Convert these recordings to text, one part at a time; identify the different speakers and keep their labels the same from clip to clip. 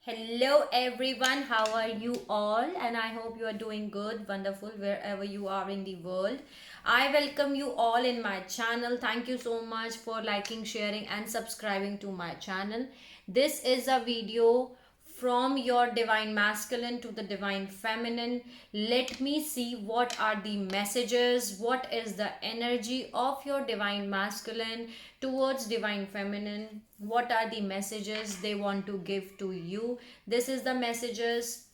Speaker 1: Hello everyone, how are you all? And I hope you are doing good, wonderful wherever you are in the world. I welcome you all in my channel. Thank you so much for liking, sharing and subscribing to my channel. This is a video from your divine masculine to the divine feminine. Let me see what are the messages, what is the energy of your divine masculine towards divine feminine, what are the messages they want to give to you. This is the messages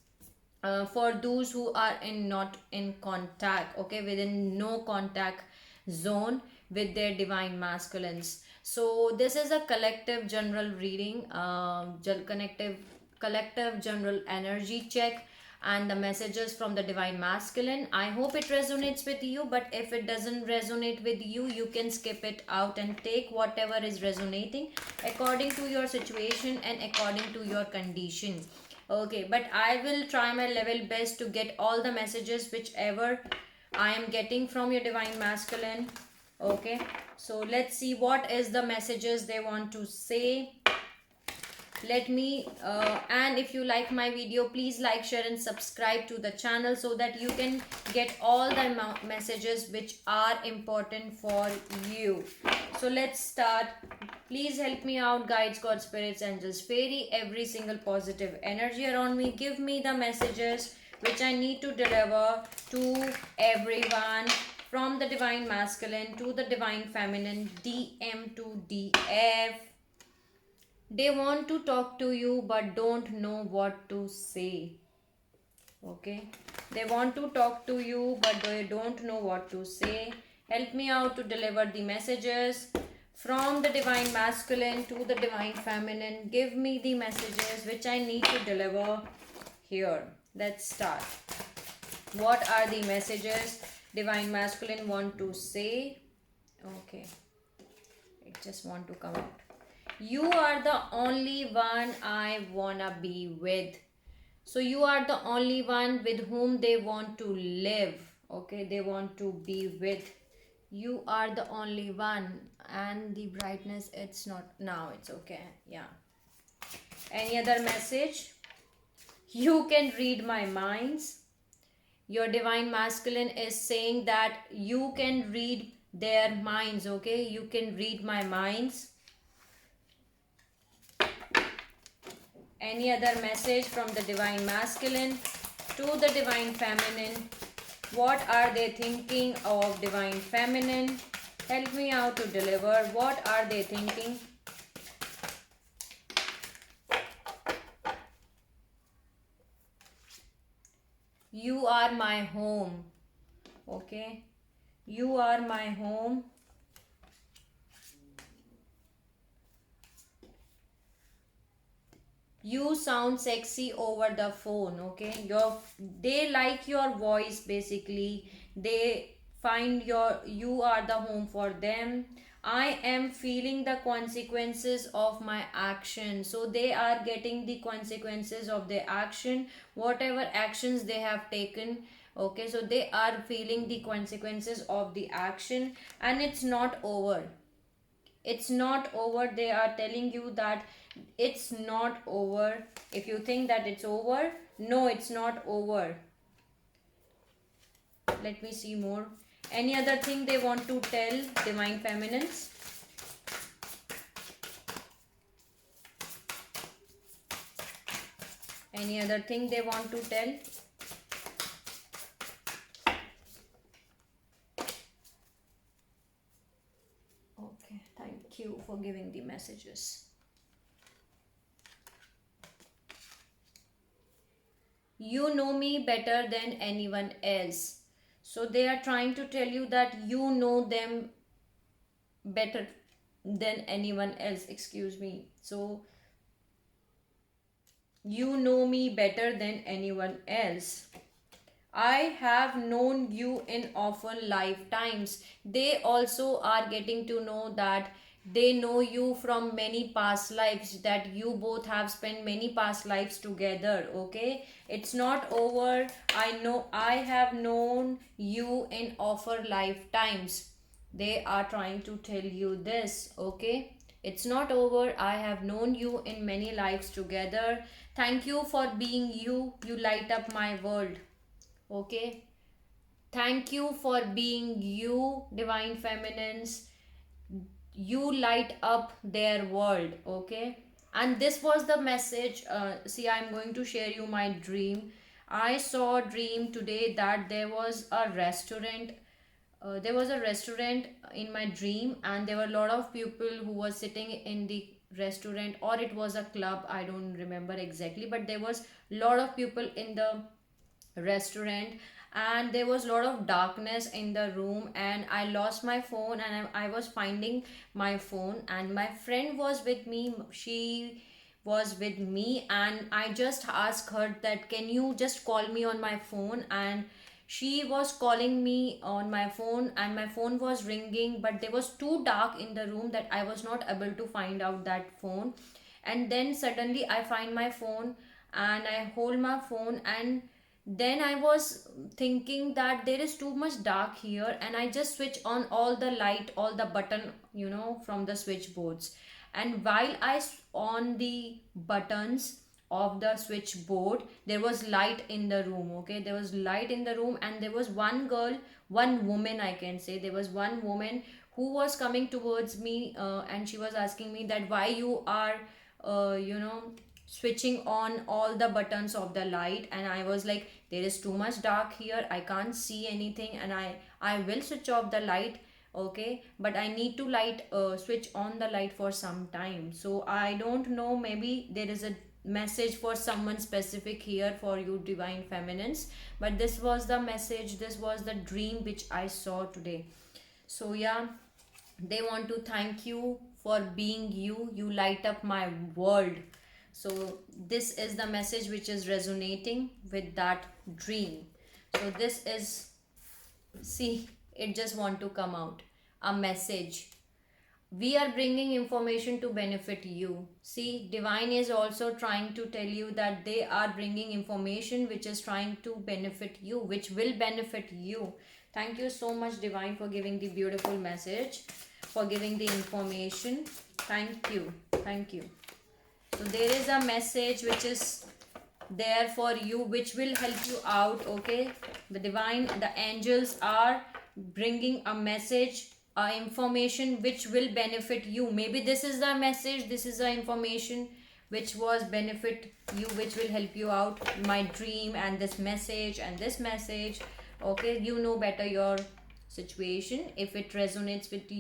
Speaker 1: for those who are in not in contact, okay, within no contact zone with their divine masculines. So this is a collective general reading, collective general energy check and the messages from the divine masculine. I hope it resonates with you, but if it doesn't resonate with you, you can skip it out and take whatever is resonating according to your situation and according to your condition. Okay, but I will try my level best to get all the messages whichever I am getting from your divine masculine. Okay, so let's see what is the messages they want to say. Let me and if you like my video, please like, share and subscribe to the channel so that you can get all the messages which are important for you. So let's start. Please help me out, guides, god, spirits, angels, fairy, every single positive energy around me. Give me the messages which I need to deliver to everyone, from the divine masculine to the divine feminine, DM to DF. They want to talk to you but don't know what to say. Okay, they want to talk to you but they don't know what to say. Help me out to deliver the messages from the divine masculine to the divine feminine. Give me the messages which I need to deliver here. Let's start. What are the messages divine masculine want to say? Okay, I just want to come out. You are the only one I wanna be with. So you are the only one with whom they want to live. Okay, they want to be with. You are the only one. And the brightness, it's not now, it's okay. Yeah. Any other message? You can read my minds. Your divine masculine is saying that you can read their minds. Okay, you can read my minds. Any other message from the divine masculine to the divine feminine? What are they thinking of divine feminine? Help me out to deliver. What are they thinking? You are my home. Okay, you are my home. You sound sexy over the phone. Okay, they like your voice. Basically, they find you are the home for them. I am feeling the consequences of my action. So they are getting the consequences of their action, whatever actions they have taken. Okay, so they are feeling the consequences of the action, and it's not over. It's not over. They are telling you that it's not over. If you think that it's over, no, it's not over. Let me see more. Any other thing they want to tell divine feminines? Any other thing they want to tell? Okay, thank you for giving the messages. You know me better than anyone else. So they are trying to tell you that you know them better than anyone else. Excuse me. So you know me better than anyone else. I have known you in often lifetimes. They also are getting to know that they know you from many past lives, that you both have spent many past lives together. Okay, it's not over. I have known you in often lifetimes. They are trying to tell you this. Okay, It's not over. I have known you in many lives together. Thank you for being you. You light up my world. Okay. Thank you for being you, divine feminines. You light up their world. Okay. And this was the message. See, I'm going to share you my dream. I saw a dream today that there was a restaurant in my dream, and there were a lot of people who were sitting in the restaurant, or it was a club, I don't remember exactly, but there was a lot of people in the restaurant, and there was a lot of darkness in the room, and I lost my phone, and I was finding my phone, and my friend was with me. She was with me, and I just asked her that can you just call me on my phone, and she was calling me on my phone, and my phone was ringing, but there was too dark in the room that I was not able to find out that phone. And then suddenly I find my phone, and I hold my phone, and then I was thinking that there is too much dark here, and I just switch on all the light, all the button, from the switchboards. And while on the buttons of the switchboard, there was light in the room. Okay, there was light in the room, and there was one girl, one woman, I can say. There was one woman who was coming towards me, and she was asking me that why you are switching on all the buttons of the light. And I was like, there is too much dark here, I can't see anything, and I will switch off the light. Okay, but I need to switch on the light for some time. So I don't know, maybe there is a message for someone specific here for you, divine feminines. But this was the message, this was the dream which I saw today. So yeah, they want to thank you for being you. You light up my world. So this is the message which is resonating with that dream. So this is, see, it just want to come out a message. We are bringing information to benefit you. See, divine is also trying to tell you that they are bringing information which is trying to benefit you, which will benefit you. Thank you so much, divine, for giving the beautiful message, for giving the information. Thank you. Thank you. So there is a message which is there for you, which will help you out. Okay, the divine, the angels are bringing a message, information which will benefit you. Maybe this is the message, this is the information which was benefit you, which will help you out. My dream and this message and this message. Okay, you know better your situation. If it resonates with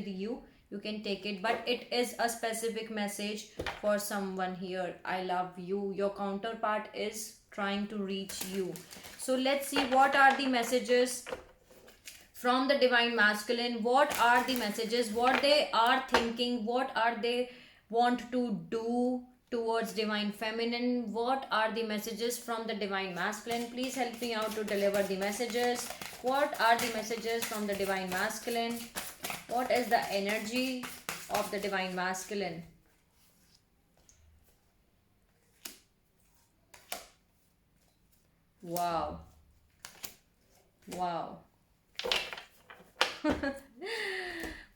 Speaker 1: you, you can take it, but it is a specific message for someone here. I love you. Your counterpart is trying to reach you. So let's see what are the messages from the divine masculine. What are the messages, what they are thinking, what are they want to do towards divine feminine? What are the messages from the divine masculine? Please help me out to deliver the messages. What are the messages from the divine masculine? What is the energy of the divine masculine? Wow. Wow.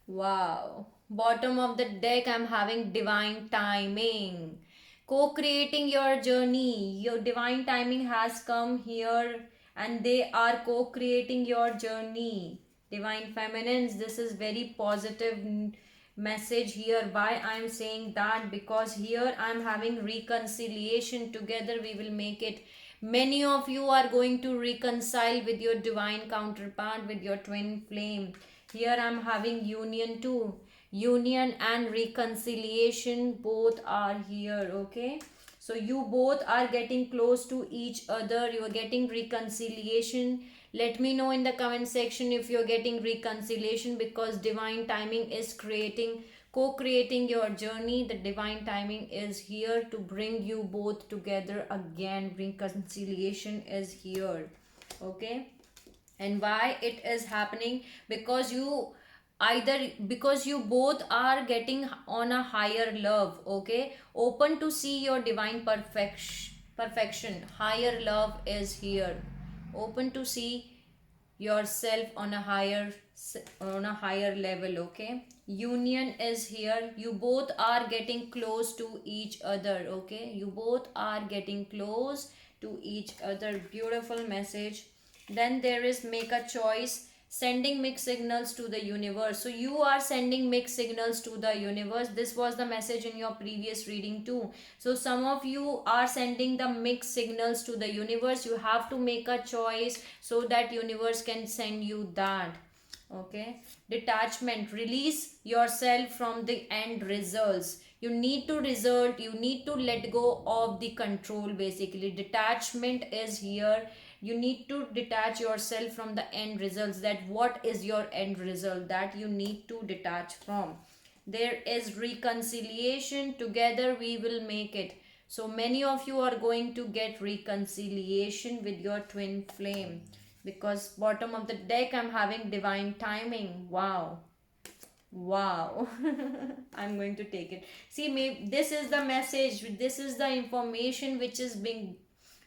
Speaker 1: Wow. Bottom of the deck, I'm having divine timing. Co-creating your journey. Your divine timing has come here, and they are co-creating your journey. Divine feminines, this is very positive message here. Why I'm saying that? Because here I'm having reconciliation. Together we will make it. Many of you are going to reconcile with your divine counterpart, with your twin flame. Here I'm having union too. Union and reconciliation both are here. Okay, so you both are getting close to each other. You are getting reconciliation. Let me know in the comment section if you're getting reconciliation, because divine timing is co-creating your journey. The divine timing is here to bring you both together again. Reconciliation is here. Okay, and why it is happening? Because you both are getting on a higher love. Okay, open to see your divine perfection. Higher love is here. Open to see yourself on a higher level. Okay, union is here. You both are getting close to each other. Okay, you both are getting close to each other. Beautiful message. Then there is make a choice, sending mixed signals to the universe. So you are sending mixed signals to the universe. This was the message in your previous reading too. So some of you are sending the mixed signals to the universe. You have to make a choice so that universe can send you that. Okay, detachment, release yourself from the end results. You need to result, you need to let go of the control. Basically, detachment is here. You need to detach yourself from the end results. That what is your end result, that you need to detach from. There is reconciliation, together we will make it. So many of you are going to get reconciliation with your twin flame, because bottom of the deck I'm having divine timing. Wow, wow. I'm going to take it. See, maybe this is the message, this is the information which is being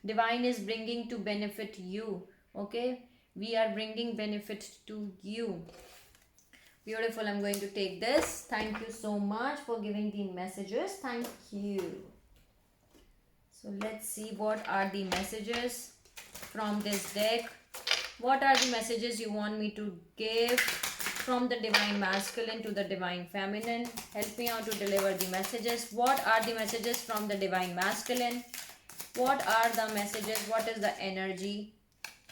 Speaker 1: divine is bringing to benefit you. Okay, we are bringing benefit to you. Beautiful. I'm going to take this. Thank you so much for giving the messages. Thank you. So let's see what are the messages from this deck. What are the messages you want me to give from the divine masculine to the divine feminine? Help me out to deliver the messages. What are the messages from the divine masculine? What are the messages? What is the energy?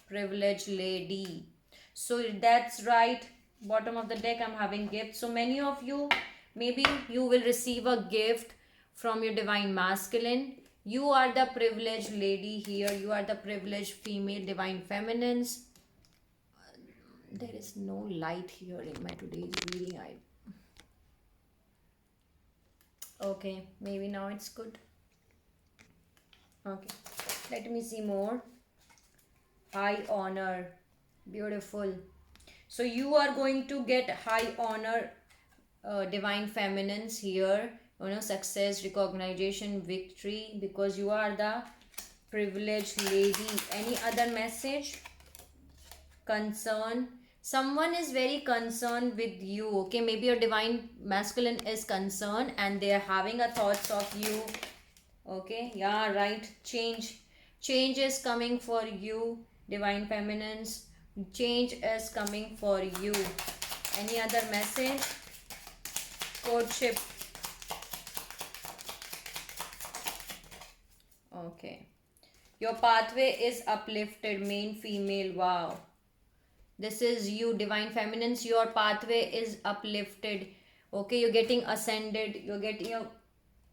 Speaker 1: Privileged lady. So that's right. Bottom of the deck I'm having gifts. So many of you, maybe you will receive a gift from your divine masculine. You are the privileged lady here. You are the privileged female divine feminines. There is no light here in my today's reading. Okay, maybe now it's good. Okay, let me see more. High honor. Beautiful. So you are going to get high honor, divine feminines here. You know, success, recognition, victory, because you are the privileged lady. Any other message? Concern. Someone is very concerned with you. Okay, maybe your divine masculine is concerned and they are having a thoughts of you. Okay, yeah, right. Change is coming for you, divine feminines. Change is coming for you. Any other message? Courtship. Okay, your pathway is uplifted, main female. Wow, this is you, divine feminines. Your pathway is uplifted. Okay, you're getting ascended. You're getting a,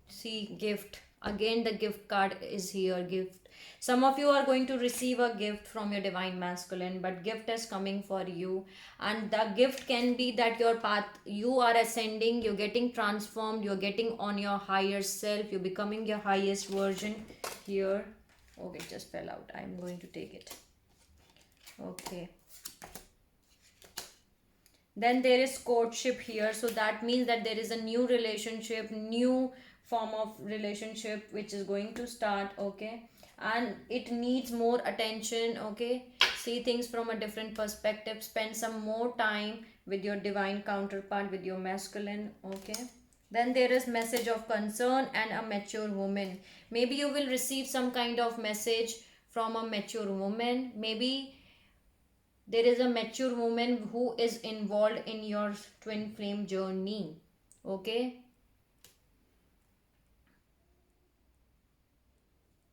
Speaker 1: see, gift. Again the gift card is here. Gift. Some of you are going to receive a gift from your divine masculine, but gift is coming for you. And the gift can be that your path, you are ascending, you're getting transformed, you're getting on your higher self, you're becoming your highest version here. Okay, it just fell out. I'm going to take it. Okay, then there is courtship here. So that means that there is a new relationship, new form of relationship which is going to start. Okay, and it needs more attention. Okay, see things from a different perspective. Spend some more time with your divine counterpart, with your masculine. Okay, then there is message of concern and a mature woman. Maybe you will receive some kind of message from a mature woman. Maybe there is a mature woman who is involved in your twin flame journey. Okay,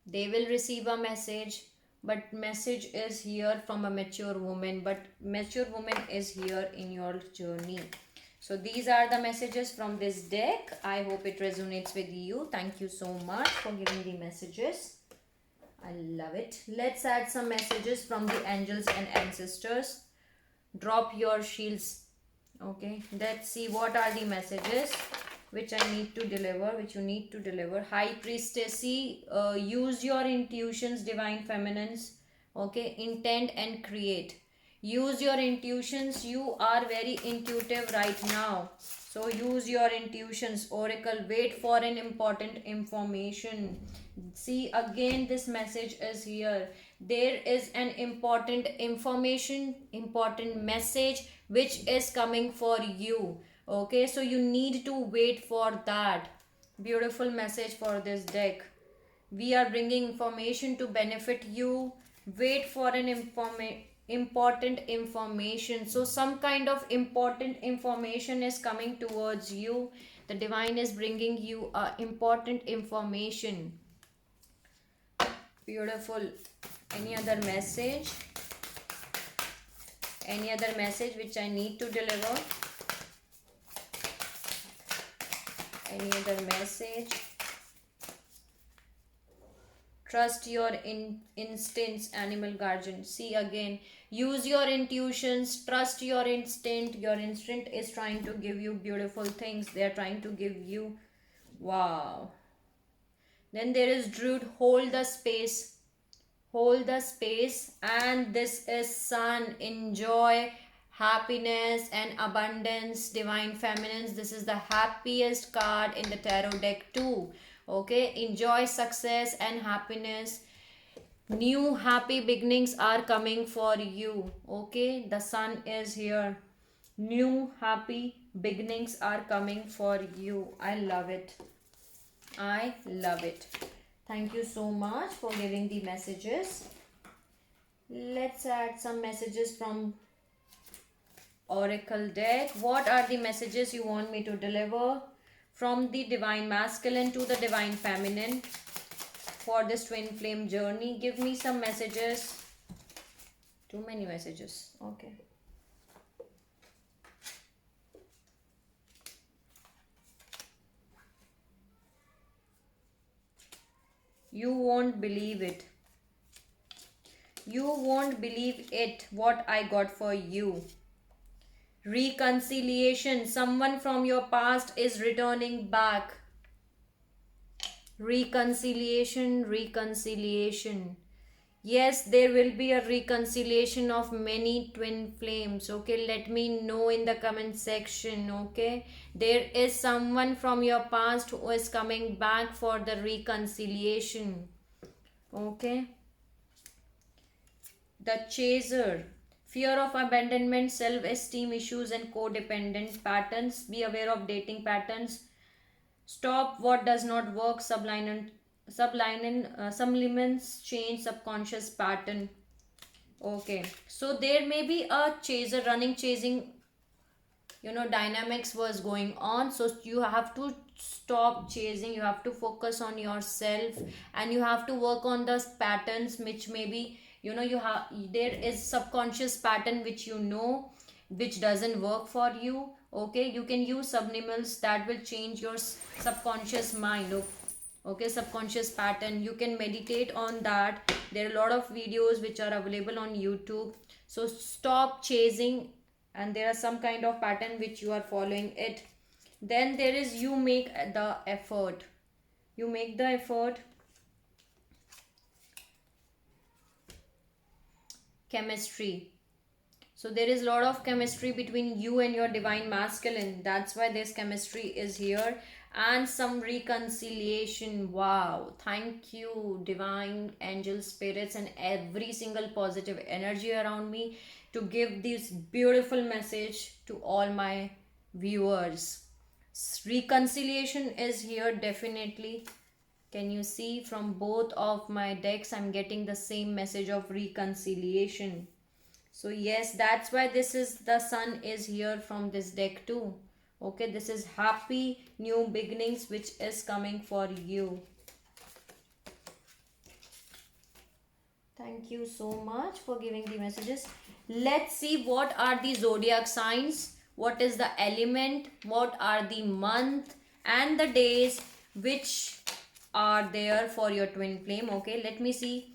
Speaker 1: they will receive a message, but message is here from a mature woman, but mature woman is here in your journey. So these are the messages from this deck. I hope it resonates with you. Thank you so much for giving the messages. I love it. Let's add some messages from the angels and ancestors. Drop your shields. Okay, let's see what are the messages which I need to deliver, which you need to deliver. High priestessy, use your intuitions, divine feminines. Okay, intend and create. Use your intuitions. You are very intuitive right now. So use your intuitions. Oracle, wait for an important information. See, again this message is here. There is an important information, important message which is coming for you. Okay, so you need to wait for that. Beautiful message for this deck. We are bringing information to benefit you. Wait for an important information. So some kind of important information is coming towards you. The divine is bringing you important information. Beautiful. Any other message? Any other message which I need to deliver? Any other message? Trust your instincts, animal guardian. See again, use your intuitions, trust your instinct. Your instinct is trying to give you beautiful things. They are trying to give you, wow. Then there is Druid, hold the space. Hold the space. And this is Sun, enjoy happiness and abundance, divine feminines. This is the happiest card in the tarot deck too. Okay, enjoy success and happiness. New happy beginnings are coming for you. Okay, the Sun is here. New happy beginnings are coming for you. I love it. I love it. Thank you so much for giving the messages. Let's add some messages from Oracle deck. What are the messages you want me to deliver from the divine masculine to the divine feminine for this twin flame journey? Give me some messages. Too many messages. Okay. You won't believe it. You won't believe it what I got for you. Reconciliation. Someone from your past is returning back. Reconciliation, reconciliation. Yes, there will be a reconciliation of many twin flames. Okay, let me know in the comment section. Okay, there is someone from your past who is coming back for the reconciliation. Okay, the chaser. Fear of abandonment, self-esteem issues and codependent patterns. Be aware of dating patterns. Stop what does not work. Subliminals change subconscious pattern. Okay, so there may be a chaser running, chasing, dynamics was going on. So you have to stop chasing. You have to focus on yourself, and you have to work on the patterns which maybe you have. There is subconscious pattern which doesn't work for you. Okay, you can use subliminals that will change your subconscious mind. Okay, subconscious pattern, you can meditate on that. There are a lot of videos which are available on YouTube. So stop chasing, and there are some kind of pattern which you are following it. Then there is, you make the effort. You make the effort. Chemistry. So there is a lot of chemistry between you and your divine masculine. That's why this chemistry is here. And some reconciliation. Wow, thank you divine angel spirits and every single positive energy around me to give this beautiful message to all my viewers. Reconciliation is here definitely. Can you see from both of my decks I'm getting the same message of reconciliation. So yes, that's why this is, the Sun is here from this deck too. Okay, this is happy new beginnings which is coming for you. Thank you so much for giving the messages. Let's see what are the zodiac signs, what is the element, what are the month and the days which are there for your twin flame. Okay, let me see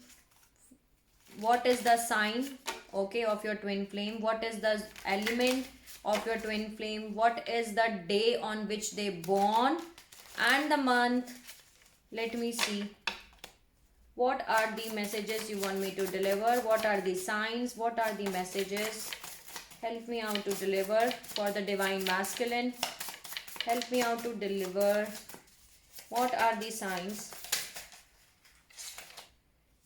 Speaker 1: what is the sign, okay, of your twin flame, what is the element of your twin flame, what is the day on which they born, and the month. Let me see what are the messages you want me to deliver, what are the signs, what are the messages. Help me out to deliver for the divine masculine. Help me out to deliver. What are the signs?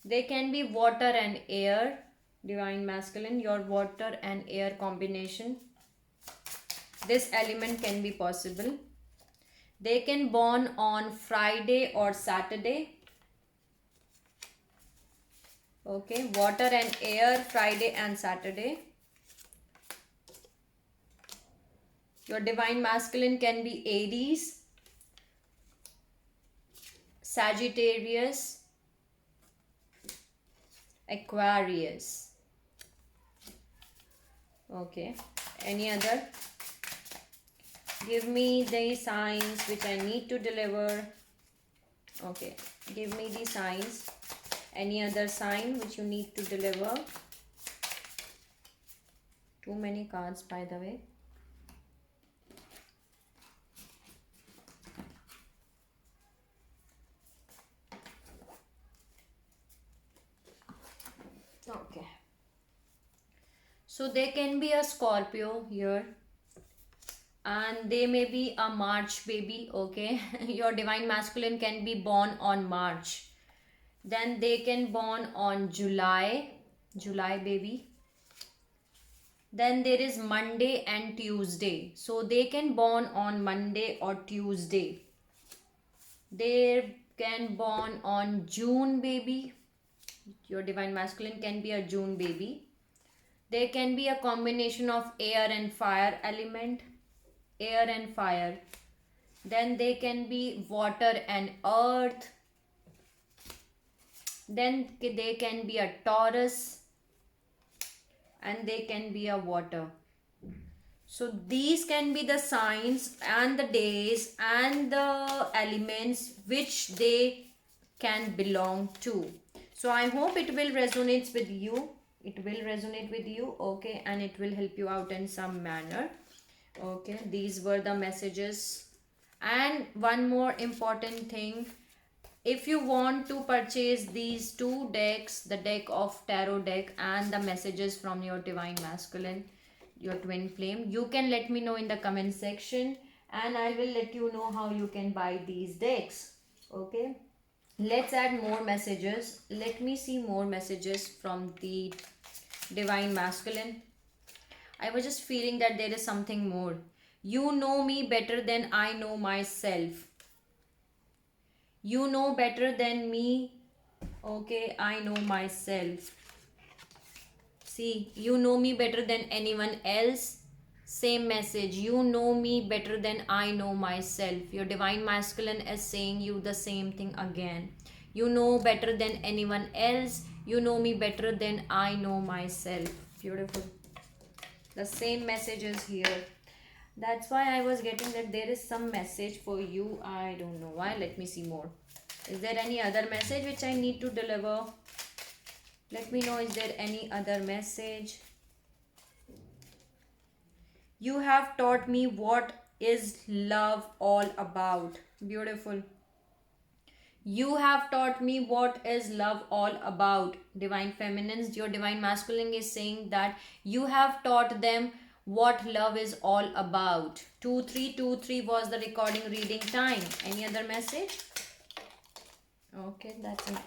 Speaker 1: They can be water and air, divine masculine, your water and air combination. This element can be possible. They can born on Friday or Saturday. Okay, water and air, Friday and Saturday. Your divine masculine can be Aries, Sagittarius, Aquarius. Okay, any other? Give me the signs which I need to deliver. Okay, give me the signs. Any other sign which you need to deliver? Too many cards, by the way. Okay. So there can be a Scorpio here. And they may be a March baby. Okay. Your divine masculine can be born on March. Then they can born on July baby. Then there is Monday and Tuesday. So they can born on Monday or Tuesday. They can born on June baby. Your divine masculine can be a June baby. There can be a combination of air and fire element. Air and fire. Then they can be water and earth. Then they can be a Taurus. And they can be a water. So these can be the signs and the days and the elements which they can belong to. So I hope it will resonate with you. It will resonate with you. Okay, and it will help you out in some manner. Okay, these were the messages. And one more important thing, if you want to purchase these two decks, the deck of tarot deck and the messages from your divine masculine, your twin flame, you can let me know in the comment section and I will let you know how you can buy these decks. Okay, let's add more messages. Let me see more messages from the divine masculine. I was just feeling that there is something more. You know me better than I know myself. You know better than me. Okay, I know myself. See, you know me better than anyone else. Same message. You know me better than I know myself. Your divine masculine is saying you the same thing again. You know better than anyone else. You know me better than I know myself. Beautiful. The same message is here. That's why I was getting that there is some message for you. I don't know why. Let me see more. Is there any other message which I need to deliver? Let me know. Is there any other message? You have taught me what is love all about. Beautiful. You have taught me what is love all about. Divine feminines, your divine masculine is saying that you have taught them what love is all about. 2323 was the recording reading time. Any other message? Okay, that's it.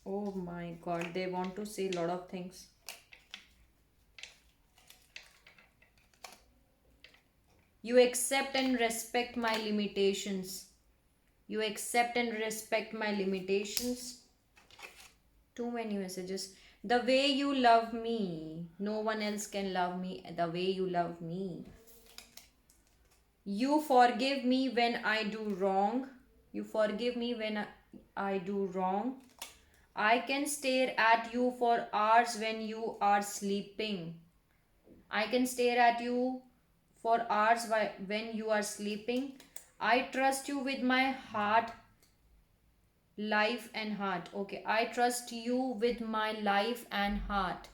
Speaker 1: Oh my god, they want to say a lot of things. You accept and respect my limitations. You accept and respect my limitations. Too many messages. The way you love me, no one else can love me the way you love me. You forgive me when I do wrong. You forgive me when I do wrong. I can stare at you for hours when you are sleeping. I can stare at you for hours when you are sleeping. I trust you with my heart, life and heart. Okay, I trust you with my life and heart.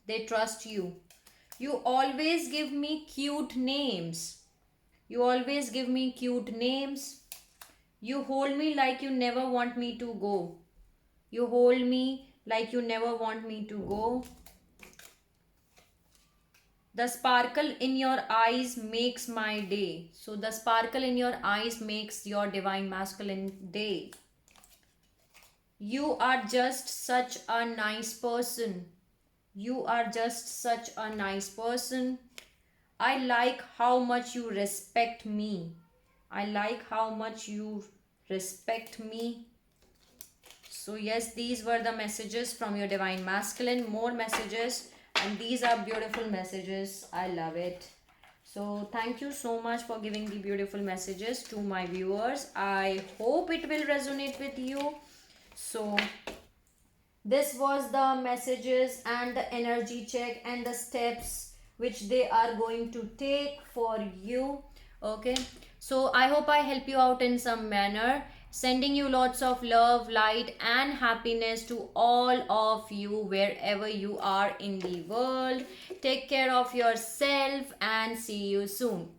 Speaker 1: They trust you. You always give me cute names. You always give me cute names. You hold me like you never want me to go. You hold me like you never want me to go. The sparkle in your eyes makes my day. So the sparkle in your eyes makes your divine masculine day. You are just such a nice person. You are just such a nice person. I like how much you respect me. I like how much you respect me. So yes, these were the messages from your divine masculine. More messages, and these are beautiful messages. I love it. So thank you so much for giving the beautiful messages to my viewers. I hope it will resonate with you. So this was the messages and the energy check and the steps which they are going to take for you. Okay, so I hope I help you out in some manner, sending you lots of love, light and happiness to all of you wherever you are in the world. Take care of yourself and see you soon.